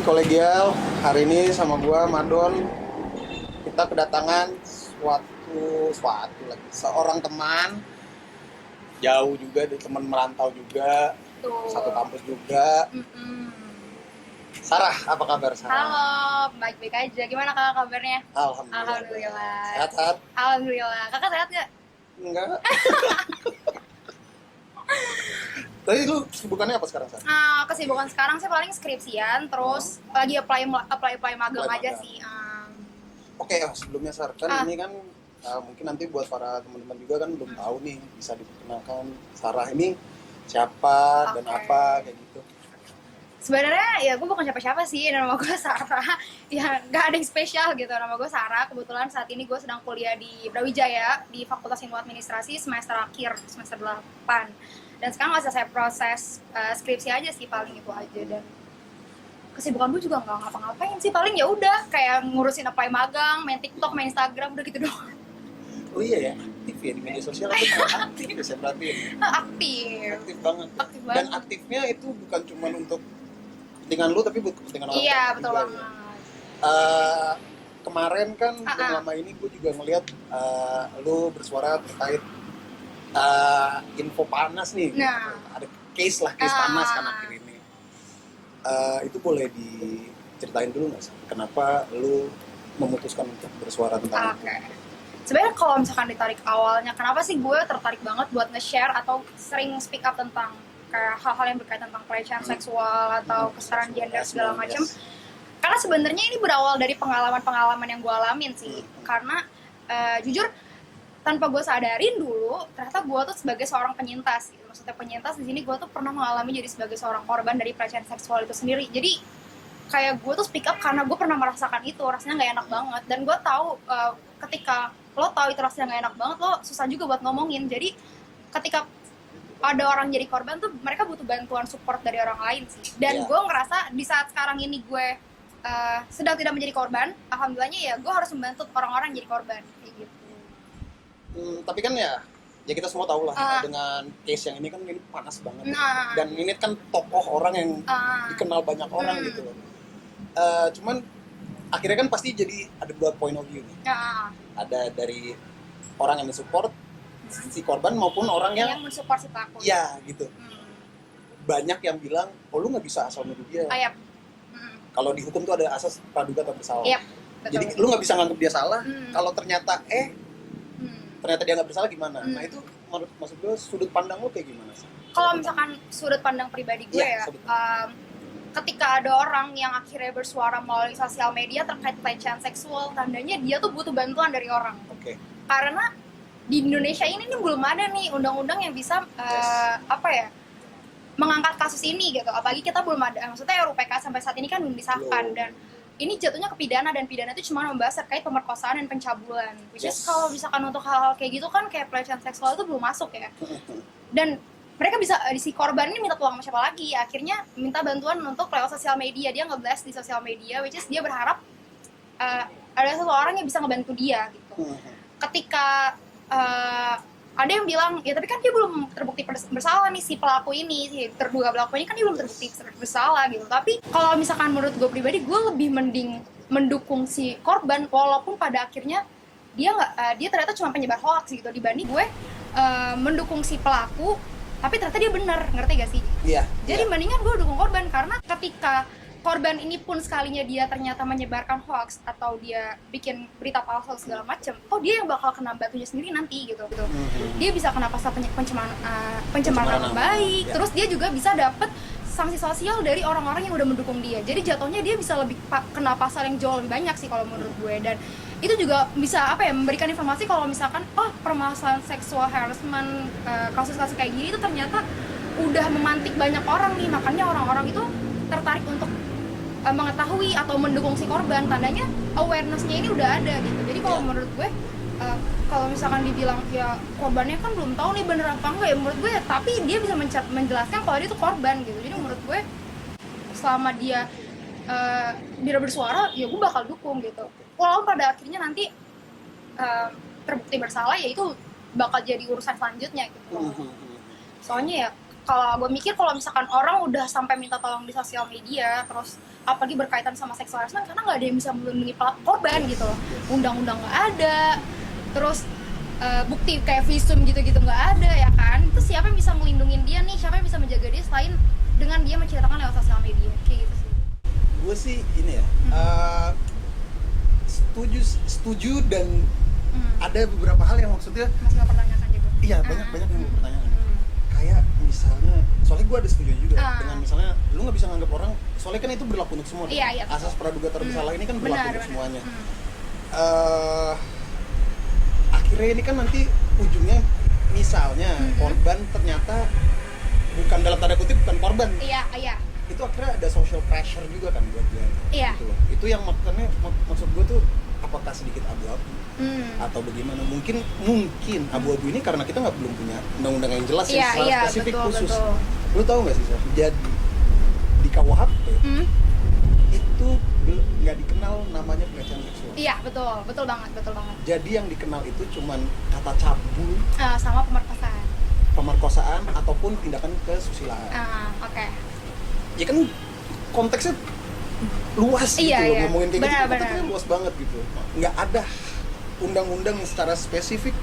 Kolegial, hari ini sama gua Madon, kita kedatangan suatu lagi seorang teman jauh juga, dari teman merantau juga. Tuh. Satu kampus juga. Sarah, apa kabar Sarah? Halo, baik-baik aja. Gimana kakak kabarnya? Alhamdulillah. Sehat? Alhamdulillah. Kakak sehat gak? Enggak. Tadi lu kesibukannya apa sekarang, Sarah? Kesibukan sekarang sih paling skripsian, terus lagi apply magang aja Magang. sih. Oke, sebelumnya Sarah, kan ini kan mungkin nanti buat para teman-teman juga kan belum tahu nih, bisa diperkenalkan Sarah ini siapa dan apa kayak gitu. Sebenarnya ya gue bukan siapa-siapa sih, nama gue Sarah. Ya nggak ada yang spesial gitu, nama gue Sarah. Kebetulan saat ini gue sedang kuliah di Brawijaya di Fakultas Ilmu Administrasi semester akhir, semester 8. Dan sekarang masih saya proses skripsi aja sih, paling itu aja. Dan kesibukan gue juga nggak ngapa-ngapain sih, paling ya udah kayak ngurusin apply magang, main TikTok, main Instagram, udah gitu doang. Oh iya ya, aktif ya di media sosial itu aktif ya, saya perhatiin. Aktif Banget. Aktif Dan banget. aktifnya itu bukan cuma untuk kepentingan lu, tapi buat kepentingan orang Iya, lain betul juga, banget. ya. Kemarin kan belum lama ini gue juga ngeliat lu bersuara terkait info panas nih. Nah. Ada case panas kan akhir ini. Itu boleh diceritain dulu nggak sih? Kenapa lu memutuskan untuk bersuara tentang itu? Oke. Sebenarnya kalau misalkan ditarik awalnya, kenapa sih gue tertarik banget buat nge-share atau sering speak up tentang kayak hal-hal yang berkaitan tentang pelecehan seksual atau kesetaraan gender segala macam? Karena sebenarnya ini berawal dari pengalaman-pengalaman yang gue alamin sih. Karena jujur tanpa gue sadarin dulu, ternyata gue tuh sebagai seorang penyintas. Gitu. Maksudnya penyintas di sini gue tuh pernah mengalami jadi sebagai seorang korban dari pelecehan seksual itu sendiri. Jadi kayak gue tuh speak up karena gue pernah merasakan itu, rasanya nggak enak banget. Dan gue tahu ketika lo tahu itu rasanya nggak enak banget, lo susah juga buat ngomongin. Jadi ketika ada orang jadi korban tuh mereka butuh bantuan support dari orang lain sih. Dan gue ngerasa di saat sekarang ini gue sedang tidak menjadi korban, alhamdulillahnya ya gue harus membantu orang-orang yang jadi korban kayak gitu. Tapi kan ya kita semua tahu lah dengan case yang ini kan ini panas banget. Dan ini kan tokoh orang yang dikenal banyak orang gitu loh. Cuman akhirnya kan pasti jadi ada dua point of view nih. Ada dari orang yang mensupport si korban maupun orang yang mensupport si pelaku. Iya gitu. Banyak yang bilang, oh lu nggak bisa asal nuduh dia. Kalau di hukum tuh ada asas praduga tak bersalah. Jadi lu nggak bisa nganggap dia salah. Kalau ternyata ternyata dia nggak bersalah gimana? Nah itu maksud gue sudut pandang lu kayak gimana sih? Kalau misalkan sudut pandang pribadi gue ketika ada orang yang akhirnya bersuara melalui sosial media terkait pelecehan seksual, tandanya dia tuh butuh bantuan dari orang. Karena di Indonesia ini belum ada nih undang-undang yang bisa mengangkat kasus ini gitu. Apalagi kita belum ada, maksudnya RUPK sampai saat ini kan belum disahkan dan ini jatuhnya ke pidana, dan pidana itu cuma membahas terkait pemerkosaan dan pencabulan. Which is kalau misalkan untuk hal-hal kayak gitu kan kayak pelecehan seksual itu belum masuk ya. Dan mereka bisa, si korban ini minta tolong sama siapa lagi, akhirnya minta bantuan untuk lewat sosial media. Dia nge-blast di sosial media, which is dia berharap ada seseorang yang bisa ngebantu dia gitu. Ketika ada yang bilang, ya tapi kan dia belum terbukti bersalah nih si pelaku ini, si terduga pelaku ini kan dia belum terbukti bersalah gitu. Tapi kalau misalkan menurut gue pribadi, gue lebih mending mendukung si korban walaupun pada akhirnya dia ternyata cuma penyebar hoax gitu, dibanding gue mendukung si pelaku tapi ternyata dia benar, ngerti gak sih? Iya. Jadi mendingan gue dukung korban, karena ketika korban ini pun sekalinya dia ternyata menyebarkan hoax atau dia bikin berita palsu segala macem, dia yang bakal kena batunya sendiri nanti gitu. Dia bisa kena pasal pencemaran nama baik, terus dia juga bisa dapet sanksi sosial dari orang-orang yang udah mendukung dia. Jadi jatuhnya dia bisa lebih kena pasal yang jauh lebih banyak sih kalau menurut gue. Dan itu juga bisa memberikan informasi kalau misalkan permasalahan seksual harassment, kasus-kasus kayak gini itu ternyata udah memantik banyak orang nih, makanya orang-orang itu tertarik untuk mengetahui atau mendukung si korban. Tandanya awareness-nya ini udah ada gitu. Jadi kalau menurut gue kalau misalkan dibilang ya korbannya kan belum tahu nih bener apa enggak, ya menurut gue tapi dia bisa menjelaskan kalau dia itu korban gitu. Jadi menurut gue selama dia bersuara ya gue bakal dukung gitu. Walaupun pada akhirnya nanti terbukti bersalah, ya itu bakal jadi urusan selanjutnya gitu. Soalnya ya kalau gue mikir kalau misalkan orang udah sampai minta tolong di sosial media, terus apalagi berkaitan sama seksual harassment, karena nggak ada yang bisa melindungi korban gitu loh. Undang-undang nggak ada, terus bukti kayak visum gitu-gitu nggak ada ya kan. Itu siapa yang bisa melindungi dia nih, siapa yang bisa menjaga dia selain dengan dia menceritakan lewat sosial media, kayak gitu sih. Gue sih ini ya, setuju dan ada beberapa hal yang maksudnya Masih nggak pertanyakan juga. iya banyak yang mau pertanyakan. Kayak misalnya, soalnya gue ada setuju juga dengan misalnya lu nggak bisa nganggap orang, soalnya kan itu berlaku untuk semua. Iya, asas praduga tak bersalah ini kan berlaku untuk semuanya. Akhirnya ini kan nanti ujungnya misalnya korban ternyata bukan dalam tanda kutip bukan korban. Iya. Itu akhirnya ada social pressure juga kan buat dia. Iya. Gitu loh. Itu yang makanya maksud gue tuh apakah sedikit abu-abu atau bagaimana? Mungkin abu-abu ini karena kita belum punya undang-undang yang jelas yang spesifik khusus. Lu tahu nggak sih, jadi di KUHP itu nggak dikenal namanya pelecehan seksual. Iya, betul banget. Jadi yang dikenal itu cuman kata cabul sama pemerkosaan ataupun tindakan kesusilaan. Oke. Ya kan konteksnya luas gitu loh, ngomongin kayak gitu konteksnya luas banget gitu. Nggak ada undang-undang yang secara spesifik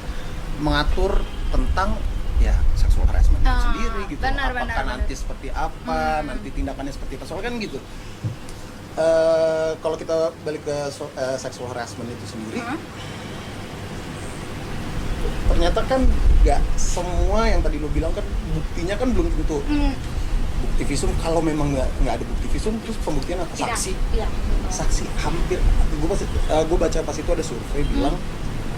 mengatur tentang ya seksual harassment itu sendiri gitu. Apakah nanti seperti apa, nanti tindakannya seperti apa, soalnya kan gitu. Kalau kita balik ke seksual harassment itu sendiri, ternyata kan nggak semua yang tadi lo bilang kan buktinya kan belum tentu. Bukti visum, kalau memang nggak ada bukti visum, terus pembuktian apa? Saksi. Saksi hampir, gue baca pas itu ada survei bilang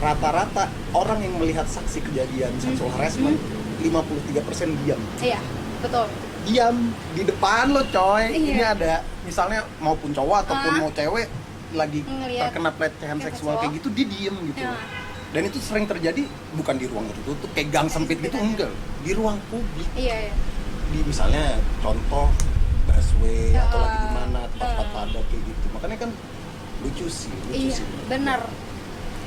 rata-rata orang yang melihat saksi kejadian seksual harassment 53% diam. Iya, betul. Diam di depan lo coy. Ini ada misalnya maupun cowok ataupun mau cewek lagi terkena pelecehan seksual kayak gitu, dia diem gitu. Dan itu sering terjadi bukan di ruang tertutup kayak gang sempit gitu, enggak, di ruang publik. Iya. Di misalnya contoh busway atau lagi di mana tempat padat kayak gitu. Makanya kan lucu sih. Benar.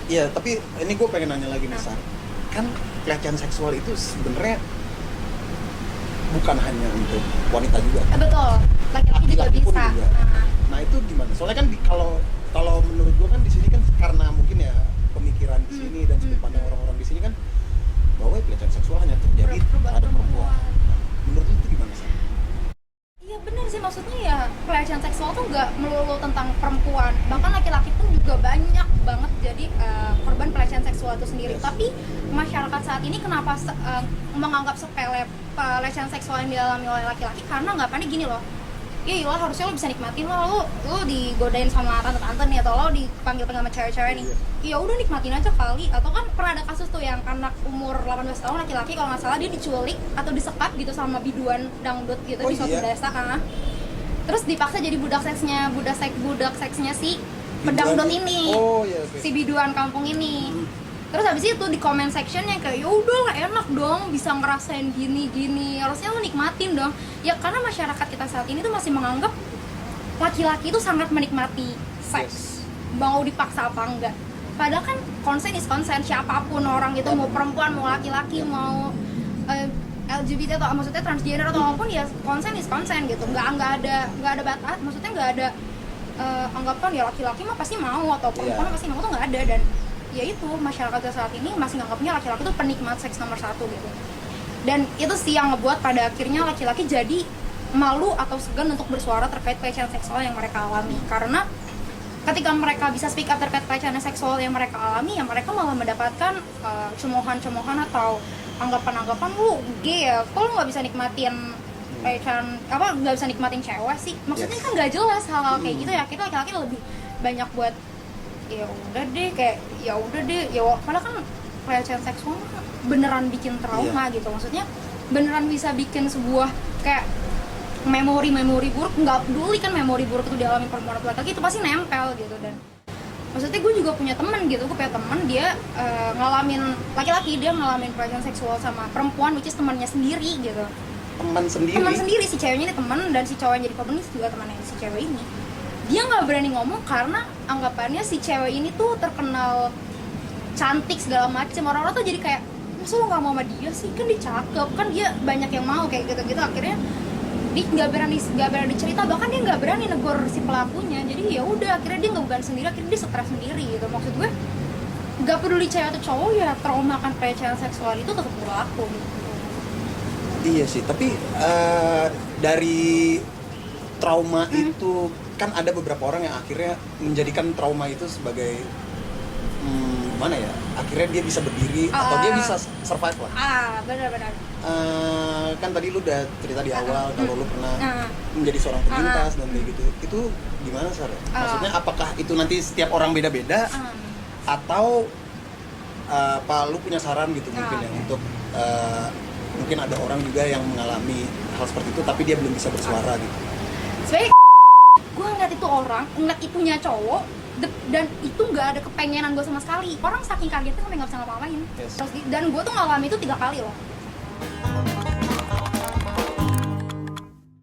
Iya, tapi ini gue pengen nanya lagi nih, Sar. Kan pelecehan seksual itu sebenarnya bukan hanya untuk wanita juga. Betul. Laki-laki juga bisa. Nah, itu gimana? Soalnya kan kalau menurut gue kan di sini kan karena mungkin ya pemikiran di sini dan sudut pandang orang-orang di sini kan bahwa pelecehan seksual hanya terjadi pada perempuan. Menurut lu itu gimana sih? Iya benar sih, maksudnya ya pelecehan seksual tuh nggak melulu tentang perempuan, bahkan laki-laki pun juga banyak banget jadi korban pelecehan seksual itu sendiri. Tapi masyarakat saat ini kenapa menganggap sepele pelecehan seksual yang dialami oleh laki-laki? Karena anggapannya gini loh, iya harusnya lo bisa nikmatin lo digodain sama tante-tante nih, atau lo dipanggil sama cewek-cewek nih, ya udah nikmatin aja kali. Atau kan pernah ada kasus tuh yang anak umur 18 tahun laki-laki kalau nggak salah, dia diculik atau disekap gitu sama biduan dangdut gitu di suatu desa kan, terus dipaksa jadi budak seksnya si pedangdut ini, si biduan kampung ini. Terus habis itu di comment sectionnya kayak ya udah lah, enak dong bisa ngerasain gini, harusnya lo nikmatin dong. Ya karena masyarakat kita saat ini tuh masih menganggap laki-laki itu sangat menikmati seks, mau dipaksa apa enggak. Padahal kan consent is consent, siapapun orang itu, mau perempuan, mau laki-laki, mau LGBT atau maksudnya transgender atau apapun, ya consent is consent gitu. Nggak ada batas, maksudnya nggak ada anggapan ya laki-laki mah pasti mau atau perempuan pasti mau, tuh nggak ada. Dan ya itu, masyarakat saat ini masih nganggapnya laki-laki itu penikmat seks nomor 1 gitu. Dan itu sih yang ngebuat pada akhirnya laki-laki jadi malu atau segan untuk bersuara terkait pelecehan seksual yang mereka alami. Karena ketika mereka bisa speak up terkait pelecehan seksual yang mereka alami, ya mereka malah mendapatkan cemohan-cemohan atau anggapan-anggapan, lu gay ya, kok lu nggak bisa nikmatin pelecehan, nggak bisa nikmatin cewek sih. Maksudnya kan nggak jelas hal-hal kayak gitu ya. Kita laki-laki lebih banyak buat ya udah deh, padahal kan pelecehan seksual beneran bikin trauma gitu. Maksudnya beneran bisa bikin sebuah kayak memori buruk, nggak peduli kan memori buruk itu dialami perempuan atau laki-laki, itu pasti nempel gitu. Dan maksudnya gue juga punya temen gitu, gue punya temen dia ngalamin, laki-laki dia ngalamin pelecehan seksual sama perempuan, which is temannya sendiri gitu. Teman sendiri, si ceweknya ini teman, dan si cowok yang jadi korban juga temannya si cewek ini. Dia nggak berani ngomong karena anggapannya si cewek ini tuh terkenal cantik segala macem, orang-orang tuh jadi kayak masa lo nggak mau sama dia sih, kan dia cakep, kan dia banyak yang mau kayak gitu akhirnya dia nggak berani cerita, bahkan dia nggak berani negor si pelakunya. Jadi ya udah akhirnya dia nggak beban sendiri, akhirnya dia stres sendiri gitu. Maksud gue nggak peduli cewek atau cowok ya, trauma kan pelecehan seksual itu tetap berlaku gitu. Iya sih, tapi dari trauma itu kan ada beberapa orang yang akhirnya menjadikan trauma itu sebagai mana ya, akhirnya dia bisa berdiri atau dia bisa survive lah. Benar-benar. Kan tadi lu udah cerita di awal kalau lu pernah menjadi seorang penyintas dan kayak gitu. Itu gimana Sar? Maksudnya apakah itu nanti setiap orang beda-beda atau apa lu punya saran gitu mungkin yang untuk mungkin ada orang juga yang mengalami hal seperti itu tapi dia belum bisa bersuara gitu. Sebenarnya gue ngeliat itu orang, ngeliat itunya cowok, dan itu nggak ada kepengenan gue sama sekali. Orang saking kagetnya sampai nggak bisa ngapa-ngapain. Yes. Dan gue tuh ngalami itu 3 kali loh.